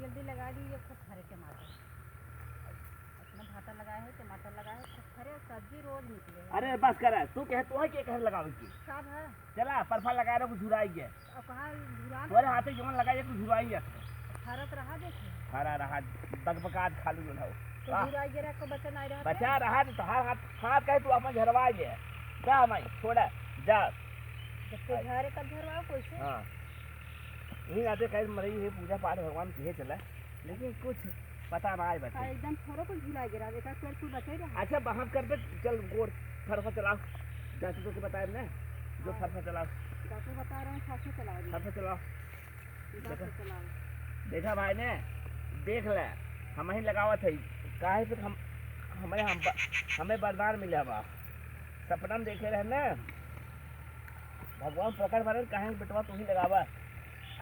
जल्दी लगा दी ये खूब खरे टमाटर। अपना भाटा लगाए है, टमाटर लगाए है, खूब खरे सब्जी रोज निकले। अरे बस कर तू कह तू है के कह लगावे की सब है चला परफा लगाए रहो झुराई गए और कहाँ झुरा तोरे हाथे जवन लगाए कुछ झुराई है खरत रहा देखे हरा रहा बकबकात खालू जो है तो झुरा गिरा को बचा नहीं रहा बचा रहा तो हाथ हाथ कहे तू अपन झरवा गए जा माई छोड़ा जा जब कोई घर कब झरवाओ कैसे। हाँ यही आते कहे मरई है पूजा पाठ भगवान किए चला लेकिन कुछ पता ना आए बच्चे एकदम थोड़ा कुछ झुरा गिरा देखा कर तू बचे रहा। अच्छा बाहर कर दे चल गोर फरफा चलाओ जैसे तो बताए ना जो फरफा चलाओ डॉक्टर बता रहे हैं खासे चलाओ फरफा चलाओ चलाओ। देखा भाई ने देख ले हम ही लगावत है काहे फिर हम हमें वरदान मिला बा सपना में देखे रहे ना भगवान प्रकट भरे कहे बेटवा तू ही लगावा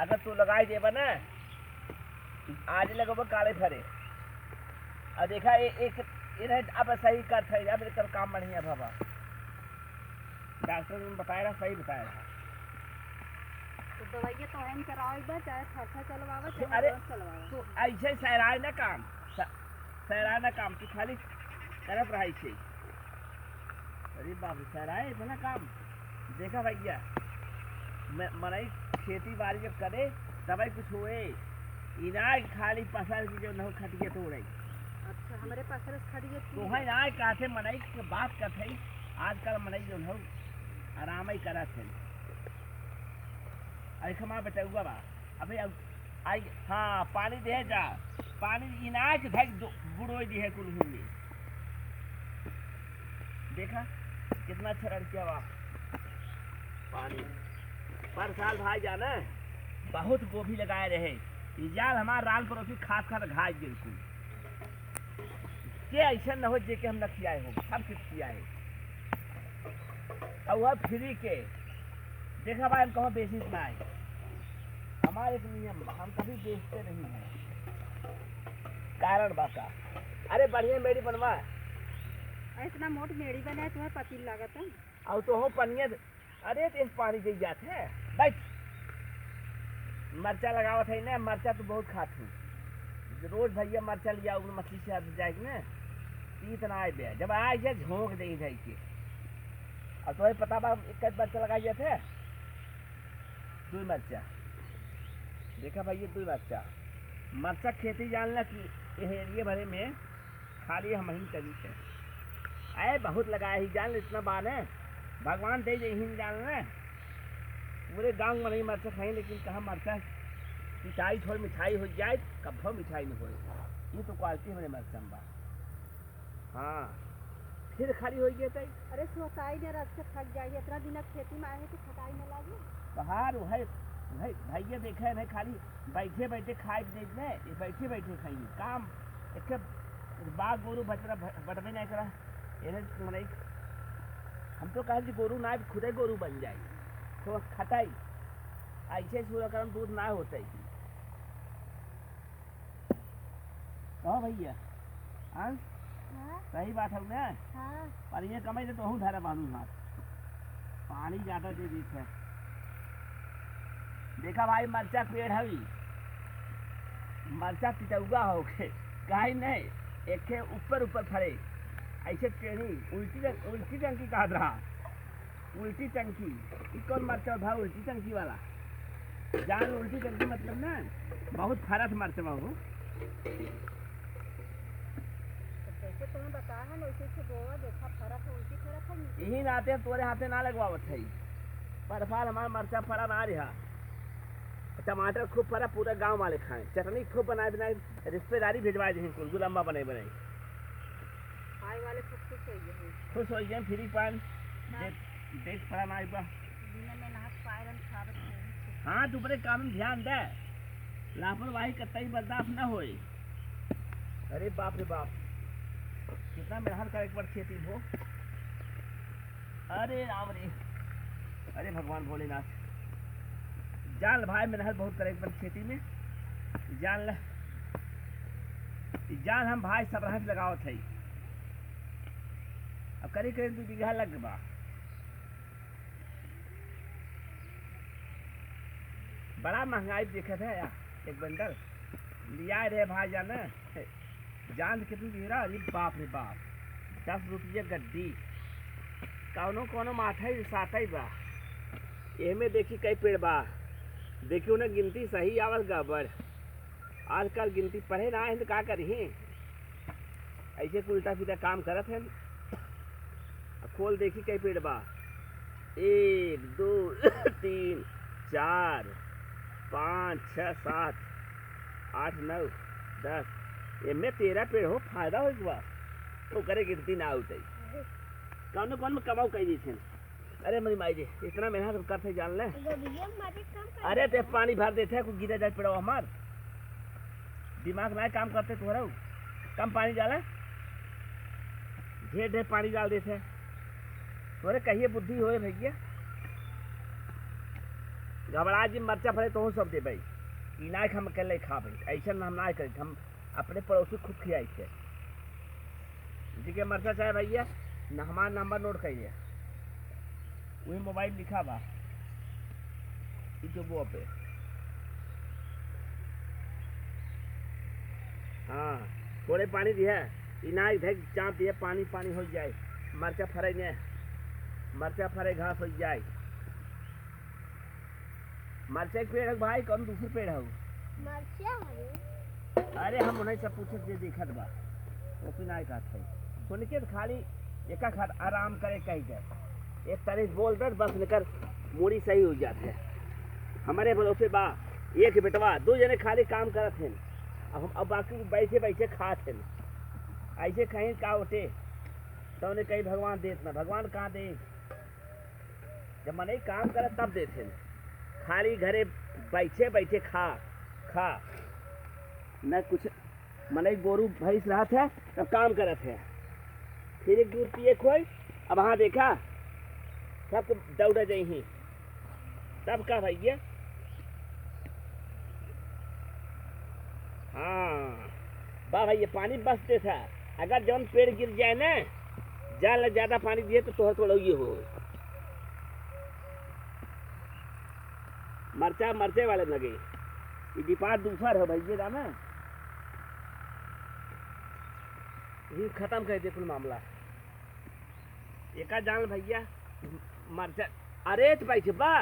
अगर तू लगाई देबा ना आज लगबा काले फरे और देखा एक अब सही कर थे अब कर काम बढ़िया बाबा डॉक्टर ने बताया रहा सही बताया रहा तो दवाइयाँ तो हम कराओ बा चाहे खर्चा चलवावा अरे चाहे चलवावा तू ऐसे सहराय ना काम तू खाली करत रहा छे अरे बाप रे सहराय इतना काम देखा भैया मरई खेती बाड़ी जब करे तभी कुछ हुए इनाज खाली फसल की जो न खटिए तो रही अच्छा हमारे पास रस खड़िए तो है इनाज काथे मनई के बात कथे आजकल मनई जो है आराम ही करत है ऐसा बेटा बा अबे आई हाँ पानी दे जा पानी इनाज धक बुड़ोई दी है कुल में देखा कितना अच्छा लड़किया बा पानी पर साल भाई जाना बहुत गोभी लगाए रहे जाल हमार राल पड़ोसी खास खास घास बिल्कुल के ऐसा न हो जे के हम न खियाए हो सब कुछ खियाए और वह फ्री के देखा भाई हम कहाँ बेची ना आए हमारे एक नियम हम कभी बेचते नहीं हैं कारण बाका अरे बढ़िया मेरी बनवा इतना मोट मेड़ी बनाए तुम्हें पति लागत है और तो हो पनिया अरे तेज पानी दे जाते हैं बैठ मरचा लगावत है ना मरचा तो बहुत खात हूँ रोज भैया मरचा लिया मछली से जाएगी ना इतना आए बे जब आए जाए झोंक दे जाए के और तो पता बा एक मरचा लगाई थे दो मरचा देखा भैया दो मरचा खेती जानना कि एरिए भरे में खाली हम ही करी है अरे बहुत लगाए ही जान इतना बात है भगवान दे ही जान ना पूरे गांव में नहीं मरचा खाई लेकिन कहाँ मरचा मिठाई थोड़ी मिठाई हो जाए कभी मिठाई नहीं हो ये तो क्वालिटी हमारे मरचा बा हाँ फिर खाली हो गया था अरे सोसाई ने रस से थक जाएगी इतना दिन खेती में आए हैं कि थकाई न लगे बाहर है भैया देखा है नहीं खाली बैठे बैठे खाए नहीं ये बैठे बैठे खाइए काम एक बाग गोरू बटबे नहीं करा नहीं हम तो कहे गोरू ना खुद ही गोरू बन जाए तो खटाई ऐसे सूर्यकरण दूध ना होता ही कहो भैया हाँ सही बात है ना पर ये कमाई तो हूँ धारा बांधू हाथ पानी ज्यादा दे दी है देखा भाई मरचा पेड़ हवी मरचा पिटौगा हो गए कहीं नहीं एक ऊपर ऊपर फरे ऐसे टेढ़ी उल्टी टंकी कहा रहा उल्टी टंकी कौन मरचा था उल्टी टंकी वाला जान उल्टी टंकी मतलब ना बहुत फरक मरचा हो जैसे तुम्हें बताया है ना वैसे बोआ देखा फरक है उल्टी फरक है यही नाते तोरे हाथे ना लगवावत है पर फाल हमारा मरचा फरा ना रहा टमाटर खूब फरा पूरा गांव वाले खाए चटनी खूब बनाए बनाए रिश्तेदारी भिजवाए दी गुलम्बा बनाए बनाए आए वाले खुश हो गए फ्री पान देख पड़ा ना हाँ तू बड़े काम में ध्यान दे लापरवाही कतई बर्दाश्त न होए अरे बाप रे बाप कितना मेहनत करे एक बार खेती हो अरे राम रे अरे भगवान भोलेनाथ जान भाई मेहनत बहुत करे एक बार खेती में जान हम भाई सब रहत लगावत है अब करीब 2 बीघा लग बा बड़ा महंगाई देखा था यार एक बंडल लिया रे भाई जान जान कितनी दे रहा? अरे बाप रे बाप, 10 रुपये गड्डी। कौनो कौनो माथा ही साथा ही बा। एमे देखी कई पेड़ बा, देखी उन्हें गिनती सही आवल गड़बड़। आजकल गिनती पढ़े ना है तो का करी, ऐसे उल्टा सीधा काम करत है। खोल देखी कई पेड़ बा, 1 2 3 4 5 6 7 8 9 10। एमे 13 पेड़ हो, फायदा हो बा। तो करे गिनती ना उठे, कौन कौन में कमाऊ कई दी थे। अरे मेरी माई जी, इतना मेहनत करते जान ले। अरे ते पानी भर देते कुछ गिरे जाए पेड़ हमार दिमाग ना काम करते तो रहो। कम पानी डाला, ढेर ढेर पानी डाल देते। तोरे कहिए बुद्धि होए भैया, घबरा जी मरचा फले तो सब दे भाई। इनाक हम अकेले खा भाई, ऐसा हम ना करें। हम अपने पड़ोसी खुद खियाई थे जी के मरचा चाहे भैया न हमारा नंबर नोट करिए, वही मोबाइल लिखा बा वो पे। हाँ थोड़े पानी दिया, इनाक धैक चाँप दिए, पानी पानी हो जाए। मरचा फरे ने, मरचा फरे घास हो जाए। मरचा एक पेड़ है भाई, कौन दूसरे पेड़ है? अरे हम उन्हें सब पूछे जे देखत बा, वो पिनाई का था सुन के खाली एक खाद आराम करे कही जाए। एक तारीफ बोल दे बस निकर मूड़ी सही हो जाते है। हमारे भरोसे बा एक बेटवा 2 जने खाली काम करत हैं, अब बाकी बैठे बैठे खात हैं। ऐसे कहीं का उठे तो उन्हें कहीं भगवान देत ना, भगवान कहाँ दे? जब मन काम करे तब देते हैं। खाली घरे बैठे बैठे खा खा न कुछ। मन गोरू भैंस रहा था तब काम करत है, फिर एक दूध पिए खोई। अब हाँ देखा सब दौड़ जाही तब का भैया। हाँ बा भैया पानी बसते था, अगर जौन पेड़ गिर जाए ना, ज्यादा पानी दिए तो थोड़ा थोड़ा ये हो। मरचा मरचे वाले लगे, ये डिपार्ट दूसर है भैया दाना, ये खत्म कर दे कुल मामला। एका जान भैया मरचा। अरे तो भाई बा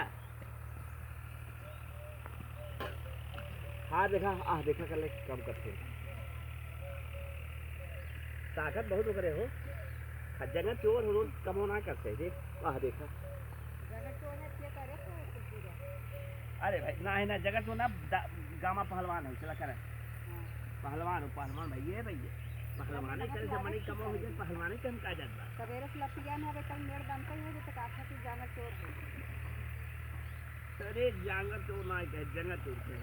हाँ देखा कर ले कम करते ताकत बहुत करे हो। जगह चोर हो रोज कम होना करते देख। देखा अरे भाई ना है ना जगह तो ना गामा पहलवान है, चला करे पहलवान भैया पहलवान करे जब मनी कमा हो जाए पहलवान कम का जाता। सवेरे से लपिया में कल मेड़ बनता ही तो काफा की जाना चोर है। अरे जांगर चोर ना है, जंगल चोर है।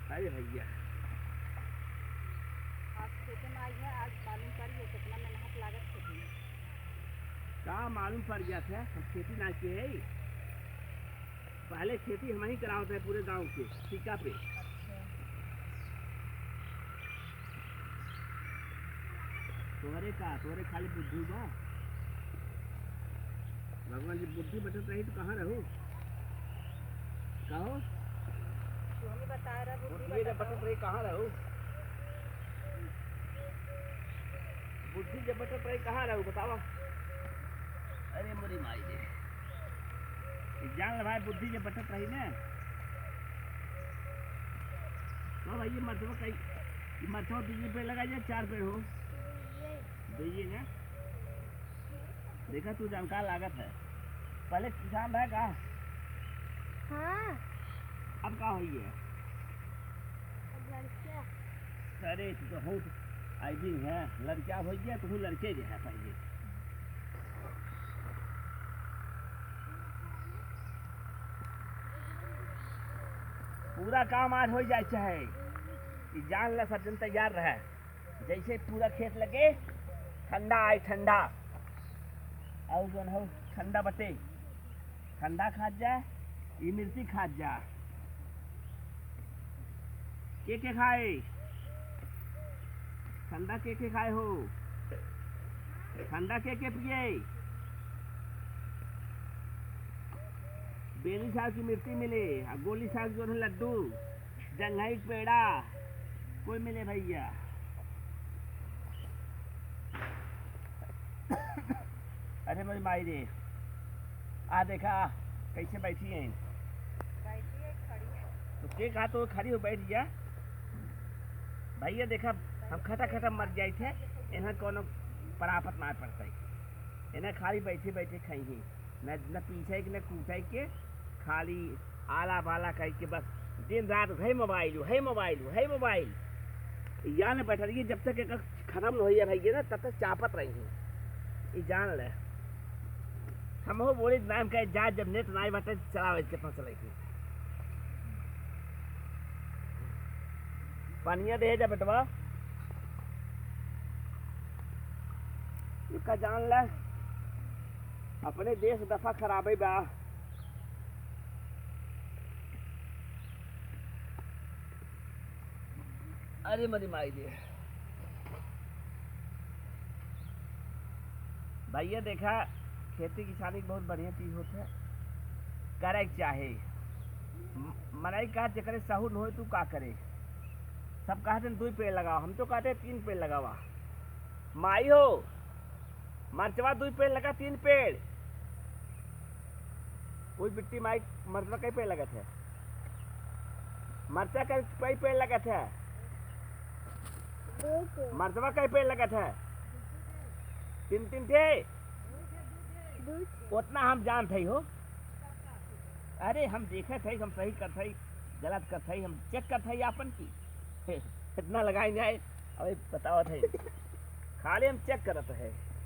अरे भैया आज खेते में आई है, आज मालूम करिए कितना मेहनत लागत खेती में। कहाँ मालूम पड़ गया था, हम खेती ना किए है। पहले खेती हम ही कराते हैं पूरे गांव के ठिका पे। तोहरे खाली बुद्धि बा, भगवान जी बुद्धि बचत रही तो कहाँ रहो कहो बता रहा बुद्धि जब बचत रही कहाँ रहो, बुद्धि जब बचत रही कहाँ रहो बतावा। अरे मोरी माई जी जान भाई बुद्धि जब बचत रही ना तो भाई ये मरतबा कई मरतबा बिजली पेड़ लगा जाए 4 पेड़ हो दीजिए ना। देखा तू जानकार लागत है, पहले किसान है कहा। हाँ अब का हुई है? अरे तू तो बहुत आई दिन है लड़का हो गया तो लड़के जो है पहले। पूरा काम आज हो जाए चाहे जान ला सब जन तैयार रहे। जैसे पूरा खेत लगे ठंडा आए ठंडा और जो हो ठंडा बटे ठंडा खा जाए, ये मिर्ची खा जा के खाए ठंडा के खाए हो, ठंडा के पिए बेनी साग की मिर्ची मिले, गोली साग जो है लड्डू, जंघई पेड़ा कोई मिले भैया। अरे मेरी माई रे, आ देखा कैसे बैठी हैं। बैठी है खड़ी है। तो के कहा तो खड़ी हो बैठ गया भैया। देखा हम खटा खटा मर जाए थे, इन्हें कोनो परापत ना पड़ता, इन्हें खाली बैठे बैठे खाई ही न पीछे के न कूटे के, खाली आला बाला कह के बस दिन रात है मोबाइल है मोबाइल है मोबाइल। यहाँ न बैठा रही जब तक एक खत्म न हो भैया ना तब तक चापत रही ये जान ले। हम हो बोले नाम कहे जा जब नेट ना बटे चलावे कितना चले थी पानिया दे जा बेटवा इसका जान ले। अपने देश दफा खराबे बा। अरे मरी माई दे भैया। देखा खेती किसानी की बहुत बढ़िया चीज होता है, करे चाहे मनाई कहा जकरे सहूर हो तू का करे। सब कहते 2 पेड़ लगाओ, हम तो कहते 3 पेड़ लगावा। माई हो मरचवा 2 पेड़ लगा 3 पेड़। कोई बिट्टी माई मरचवा कई पेड़ लगत है, मरचा कई पेड़ लगत है, मरचवा कई पेड़ लगत है 3 थे। उतना हम जानते ही हो। अरे हम देखे थे, हम सही करते ही गलत करते ही, हम चेक करते ही अपन की इतना लगाई जाए। अभी बताओ थे खाली हम चेक करते है।